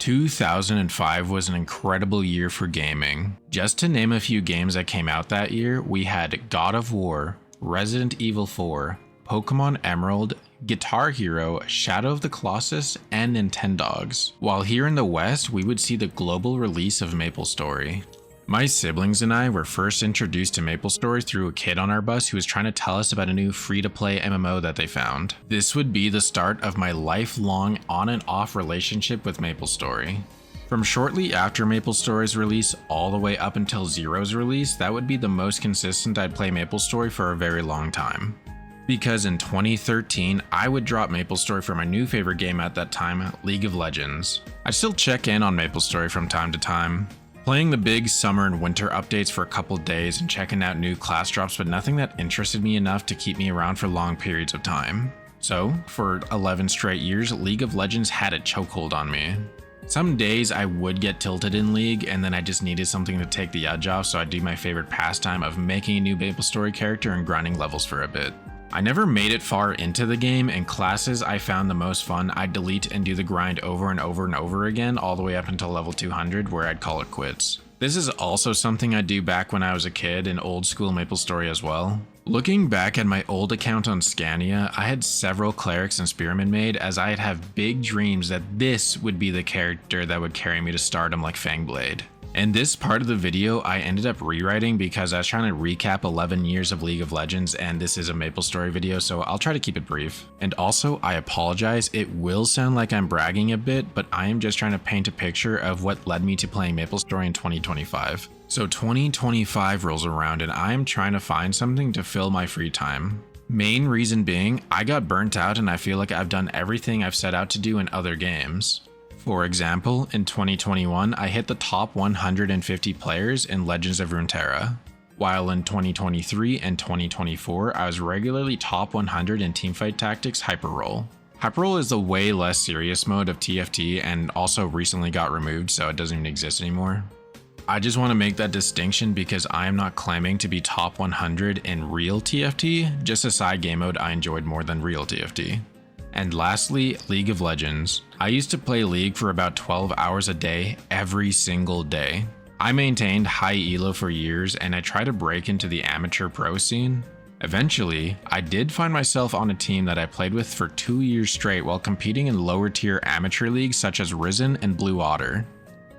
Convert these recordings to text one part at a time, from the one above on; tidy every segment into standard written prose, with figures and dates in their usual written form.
2005 was an incredible year for gaming. Just to name a few games that came out that year, we had God of War, Resident Evil 4, Pokemon Emerald, Guitar Hero, Shadow of the Colossus, and Nintendogs. While here in the West, we would see the global release of MapleStory. My siblings and I were first introduced to MapleStory through a kid on our bus who was trying to tell us about a new free-to-play MMO that they found. This would be the start of my lifelong on and off relationship with MapleStory. From shortly after MapleStory's release all the way up until Zero's release, that would be the most consistent I'd play MapleStory for a very long time. Because in 2013, I would drop MapleStory for my new favorite game at that time, League of Legends. I still check in on MapleStory from time to time, playing the big summer and winter updates for a couple days and checking out new class drops, but nothing that interested me enough to keep me around for long periods of time. So, for 11 straight years, League of Legends had a chokehold on me. Some days I would get tilted in League, and then I just needed something to take the edge off, so I'd do my favorite pastime of making a new MapleStory character and grinding levels for a bit. I never made it far into the game, and classes I found the most fun I'd delete and do the grind over and over and over again all the way up until level 200 where I'd call it quits. This is also something I'd do back when I was a kid in old school MapleStory as well. Looking back at my old account on Scania, I had several clerics and spearmen made as I'd have big dreams that this would be the character that would carry me to stardom like Fangblade. And this part of the video I ended up rewriting because I was trying to recap 11 years of League of Legends, and this is a MapleStory video, so I'll try to keep it brief. And also, I apologize, it will sound like I'm bragging a bit, but I am just trying to paint a picture of what led me to playing MapleStory in 2025. So 2025 rolls around and I am trying to find something to fill my free time. Main reason being, I got burnt out and I feel like I've done everything I've set out to do in other games. For example, in 2021, I hit the top 150 players in Legends of Runeterra, while in 2023 and 2024, I was regularly top 100 in Teamfight Tactics Hyperroll. Hyperroll is the way less serious mode of TFT and also recently got removed, so it doesn't even exist anymore. I just want to make that distinction because I am not claiming to be top 100 in real TFT, just a side game mode I enjoyed more than real TFT. And lastly, League of Legends. I used to play League for about 12 hours a day, every single day. I maintained high elo for years and I tried to break into the amateur pro scene. Eventually, I did find myself on a team that I played with for 2 years straight while competing in lower tier amateur leagues such as Risen and Blue Otter.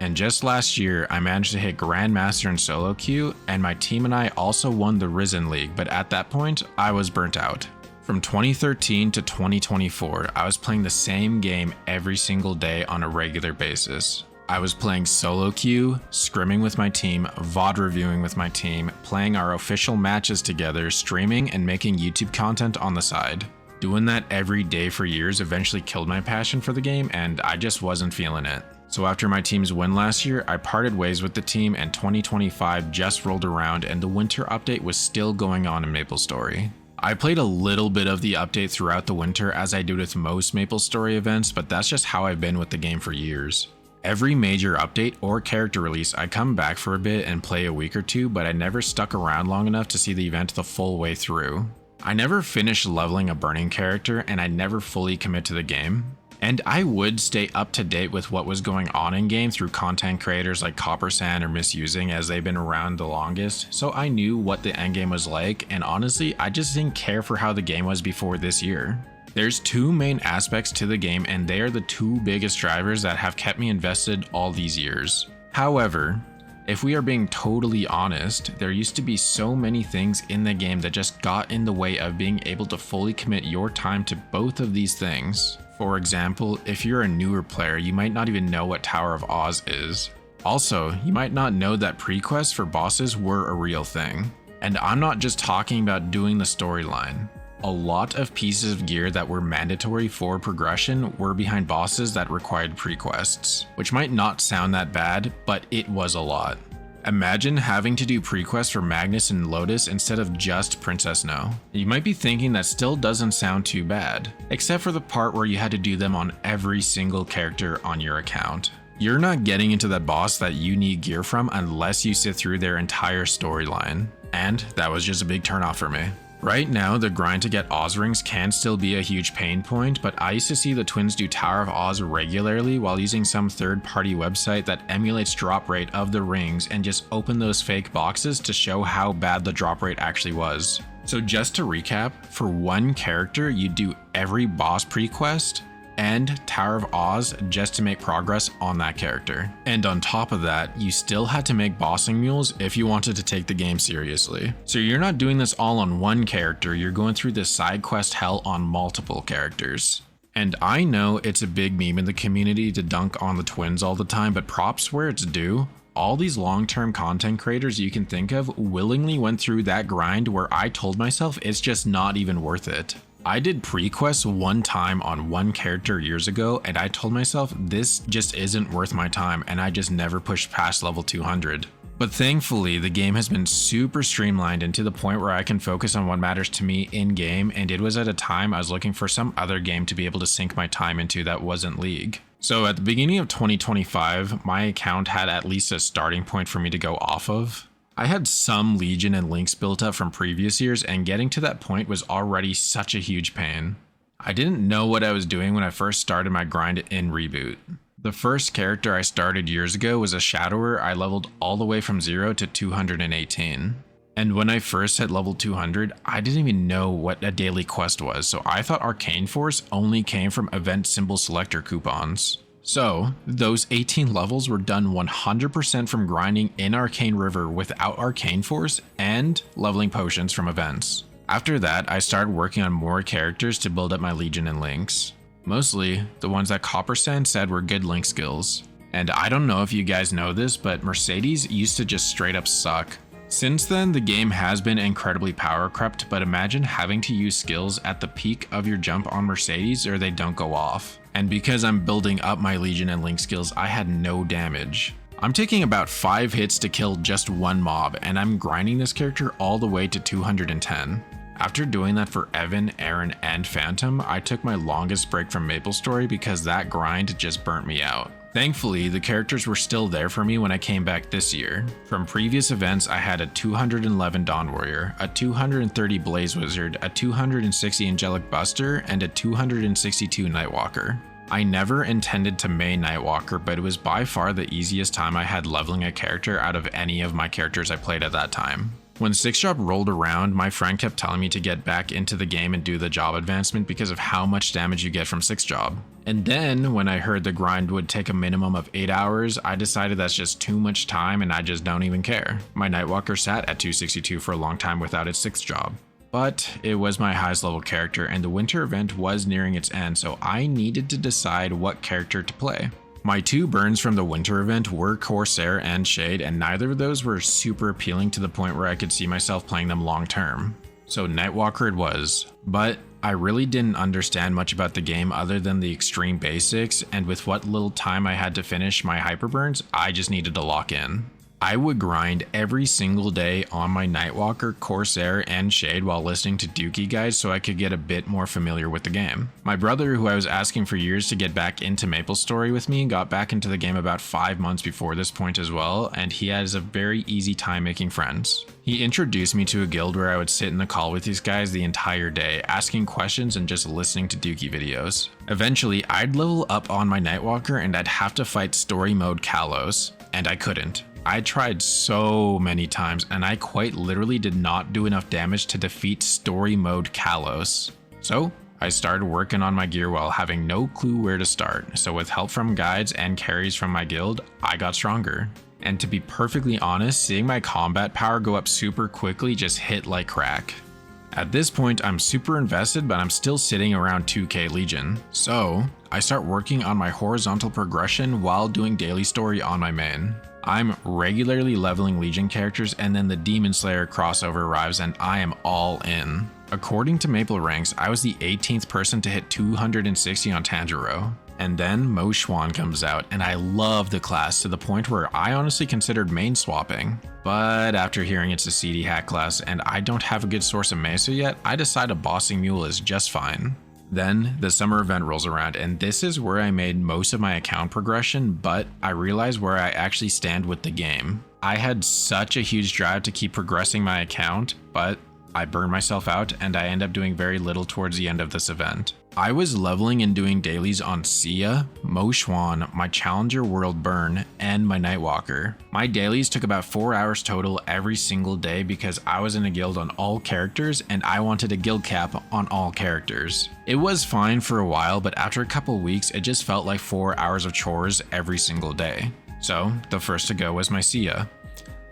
And just last year, I managed to hit Grandmaster in solo queue, and my team and I also won the Risen League, but at that point, I was burnt out. From 2013 to 2024, I was playing the same game every single day on a regular basis. I was playing solo queue, scrimming with my team, VOD reviewing with my team, playing our official matches together, streaming, and making YouTube content on the side. Doing that every day for years eventually killed my passion for the game, and I just wasn't feeling it. So after my team's win last year, I parted ways with the team, and 2025 just rolled around and the winter update was still going on in MapleStory. I played a little bit of the update throughout the winter as I do with most MapleStory events, but that's just how I've been with the game for years. Every major update or character release, I come back for a bit and play a week or two, but I never stuck around long enough to see the event the full way through. I never finished leveling a burning character and I never fully commit to the game. And I would stay up to date with what was going on in game through content creators like Coppersand or Misusing as they've been around the longest, so I knew what the endgame was like, and honestly, I just didn't care for how the game was before this year. There's two main aspects to the game and they are the two biggest drivers that have kept me invested all these years. However, if we are being totally honest, there used to be so many things in the game that just got in the way of being able to fully commit your time to both of these things. For example, if you're a newer player, you might not even know what Tower of Oz is. Also, you might not know that pre-quests for bosses were a real thing. And I'm not just talking about doing the storyline. A lot of pieces of gear that were mandatory for progression were behind bosses that required pre-quests, which might not sound that bad, but it was a lot. Imagine having to do pre-quests for Magnus and Lotus instead of just Princess No. You might be thinking that still doesn't sound too bad, except for the part where you had to do them on every single character on your account. You're not getting into that boss that you need gear from unless you sit through their entire storyline. And that was just a big turnoff for me. Right now, the grind to get Oz rings can still be a huge pain point, but I used to see the twins do Tower of Oz regularly while using some third-party website that emulates drop rate of the rings and just open those fake boxes to show how bad the drop rate actually was. So just to recap, for one character, you do every boss pre-quest and Tower of Oz just to make progress on that character. And on top of that, you still had to make bossing mules if you wanted to take the game seriously. So you're not doing this all on one character, you're going through this side quest hell on multiple characters. And I know it's a big meme in the community to dunk on the twins all the time, but props where it's due. All these long-term content creators you can think of willingly went through that grind where I told myself it's just not even worth it. I did pre-quests one time on one character years ago and I told myself this just isn't worth my time and I just never pushed past level 200. But thankfully the game has been super streamlined and to the point where I can focus on what matters to me in game, and it was at a time I was looking for some other game to be able to sink my time into that wasn't League. So at the beginning of 2025, my account had at least a starting point for me to go off of. I had some Legion and links built up from previous years, and getting to that point was already such a huge pain. I didn't know what I was doing when I first started my grind in Reboot. The first character I started years ago was a Shadower I leveled all the way from 0 to 218. And when I first hit level 200, I didn't even know what a daily quest was, so I thought Arcane Force only came from event symbol selector coupons. So, those 18 levels were done 100% from grinding in Arcane River without Arcane Force and leveling potions from events. After that, I started working on more characters to build up my Legion and links. Mostly, the ones that Coppersand said were good link skills. And I don't know if you guys know this, but Mercedes used to just straight up suck. Since then, the game has been incredibly power crept, but imagine having to use skills at the peak of your jump on Mercedes or they don't go off. And because I'm building up my Legion and Link skills, I had no damage. I'm taking about 5 hits to kill just one mob, and I'm grinding this character all the way to 210. After doing that for Evan, Aaron, and Phantom, I took my longest break from MapleStory because that grind just burnt me out. Thankfully, the characters were still there for me when I came back this year. From previous events, I had a 211 Dawn Warrior, a 230 Blaze Wizard, a 260 Angelic Buster, and a 262 Nightwalker. I never intended to main Nightwalker, but it was by far the easiest time I had leveling a character out of any of my characters I played at that time. When 6-job rolled around, my friend kept telling me to get back into the game and do the job advancement because of how much damage you get from 6-job. And then, when I heard the grind would take a minimum of 8 hours, I decided that's just too much time and I just don't even care. My Nightwalker sat at 262 for a long time without its 6th job. But it was my highest level character and the winter event was nearing its end, so I needed to decide what character to play. My 2 burns from the winter event were Corsair and Shade, and neither of those were super appealing to the point where I could see myself playing them long term. So Nightwalker it was. But I really didn't understand much about the game other than the extreme basics, and with what little time I had to finish my hyperburns, I just needed to lock in. I would grind every single day on my Nightwalker, Corsair, and Shade while listening to Dookie guides so I could get a bit more familiar with the game. My brother, who I was asking for years to get back into MapleStory with me, got back into the game about 5 months before this point as well, and he has a very easy time making friends. He introduced me to a guild where I would sit in the call with these guys the entire day, asking questions and just listening to Dookie videos. Eventually, I'd level up on my Nightwalker and I'd have to fight story mode Kalos, and I couldn't. I tried so many times and I quite literally did not do enough damage to defeat story mode Kalos. So I started working on my gear while having no clue where to start, so with help from guides and carries from my guild, I got stronger. And to be perfectly honest, seeing my combat power go up super quickly just hit like crack. At this point, I'm super invested, but I'm still sitting around 2k Legion. So I start working on my horizontal progression while doing daily story on my main. I'm regularly leveling Legion characters, and then the Demon Slayer crossover arrives and I am all in. According to Maple Ranks, I was the 18th person to hit 260 on Tanjiro. And then Mo Xuan comes out, and I love the class to the point where I honestly considered main swapping. But after hearing it's a CD hack class and I don't have a good source of Mesa yet, I decide a bossing mule is just fine. Then the summer event rolls around, and this is where I made most of my account progression, but I realized where I actually stand with the game. I had such a huge drive to keep progressing my account, but I burn myself out and I end up doing very little towards the end of this event. I was leveling and doing dailies on Sia, Mo Xuan, my Challenger World Burn, and my Nightwalker. My dailies took about 4 hours total every single day because I was in a guild on all characters and I wanted a guild cap on all characters. It was fine for a while, but after a couple weeks it just felt like 4 hours of chores every single day. So the first to go was my Sia.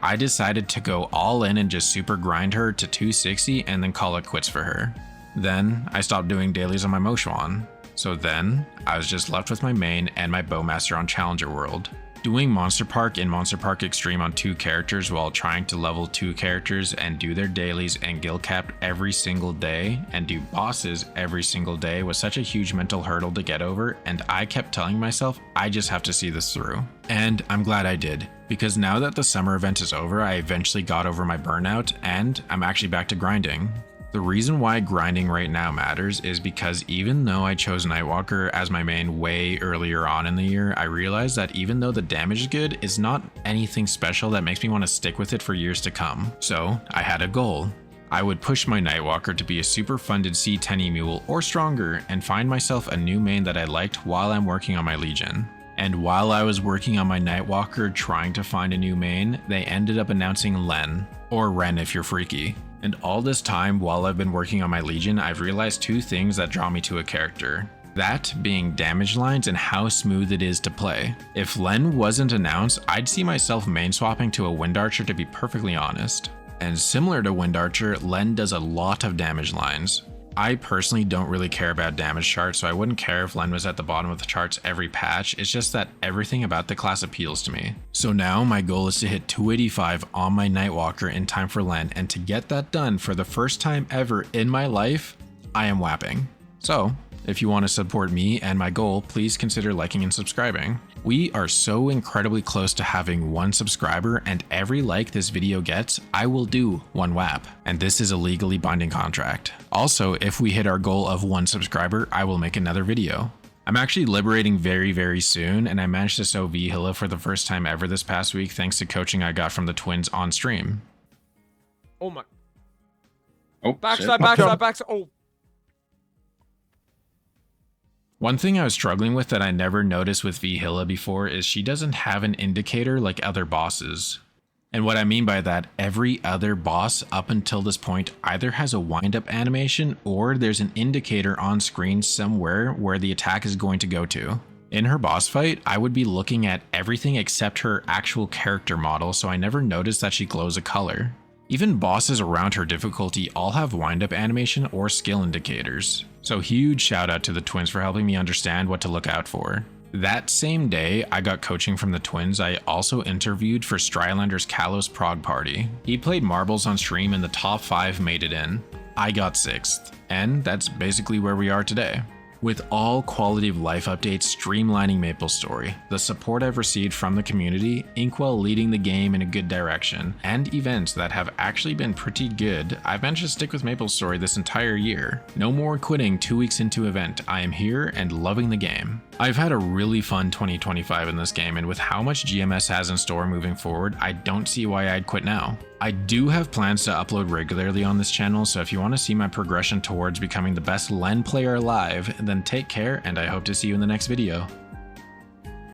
I decided to go all in and just super grind her to 260 and then call it quits for her. Then I stopped doing dailies on my Mo Xuan. So then I was just left with my main and my Bowmaster on Challenger World. Doing Monster Park and Monster Park Extreme on 2 characters while trying to level 2 characters and do their dailies and guild cap every single day and do bosses every single day was such a huge mental hurdle to get over, and I kept telling myself I just have to see this through. And I'm glad I did, because now that the summer event is over, I eventually got over my burnout and I'm actually back to grinding. The reason why grinding right now matters is because even though I chose Nightwalker as my main way earlier on in the year, I realized that even though the damage is good, it's not anything special that makes me want to stick with it for years to come. So I had a goal. I would push my Nightwalker to be a super funded C10 mule or stronger and find myself a new main that I liked while I'm working on my Legion. And while I was working on my Nightwalker trying to find a new main, they ended up announcing Len, or Ren if you're freaky. And all this time while I've been working on my Legion, I've realized 2 things that draw me to a character. That being damage lines and how smooth it is to play. If Len wasn't announced, I'd see myself main swapping to a Wind Archer to be perfectly honest. And similar to Wind Archer, Len does a lot of damage lines. I personally don't really care about damage charts, so I wouldn't care if Len was at the bottom of the charts every patch. It's just that everything about the class appeals to me. So now my goal is to hit 285 on my Nightwalker in time for Len, and to get that done for the first time ever in my life, I am whapping. So if you want to support me and my goal, please consider liking and subscribing. We are so incredibly close to having 1 subscriber, and every like this video gets, I will do 1 WAP, and this is a legally binding contract. Also, if we hit our goal of 1 subscriber, I will make another video. I'm actually liberating very soon, and I managed to sew V-Hilla for the first time ever this past week thanks to coaching I got from the twins on stream. Oh my. Oh, backside. Oh. One thing I was struggling with that I never noticed with V-Hilla before is she doesn't have an indicator like other bosses. And what I mean by that, every other boss up until this point either has a wind-up animation or there's an indicator on screen somewhere where the attack is going to go to. In her boss fight, I would be looking at everything except her actual character model, so I never noticed that she glows a color. Even bosses around her difficulty all have wind-up animation or skill indicators. So huge shout out to the twins for helping me understand what to look out for. That same day I got coaching from the twins, I also interviewed for Strylander's Kalos Prog Party. He played marbles on stream and the top 5 made it in. I got 6th, and that's basically where we are today. With all quality of life updates streamlining MapleStory, the support I've received from the community, Inkwell leading the game in a good direction, and events that have actually been pretty good, I've managed to stick with MapleStory this entire year. No more quitting 2 weeks into event, I am here and loving the game. I've had a really fun 2025 in this game, and with how much GMS has in store moving forward, I don't see why I'd quit now. I do have plans to upload regularly on this channel, so if you want to see my progression towards becoming the best LEN player alive, then take care and I hope to see you in the next video.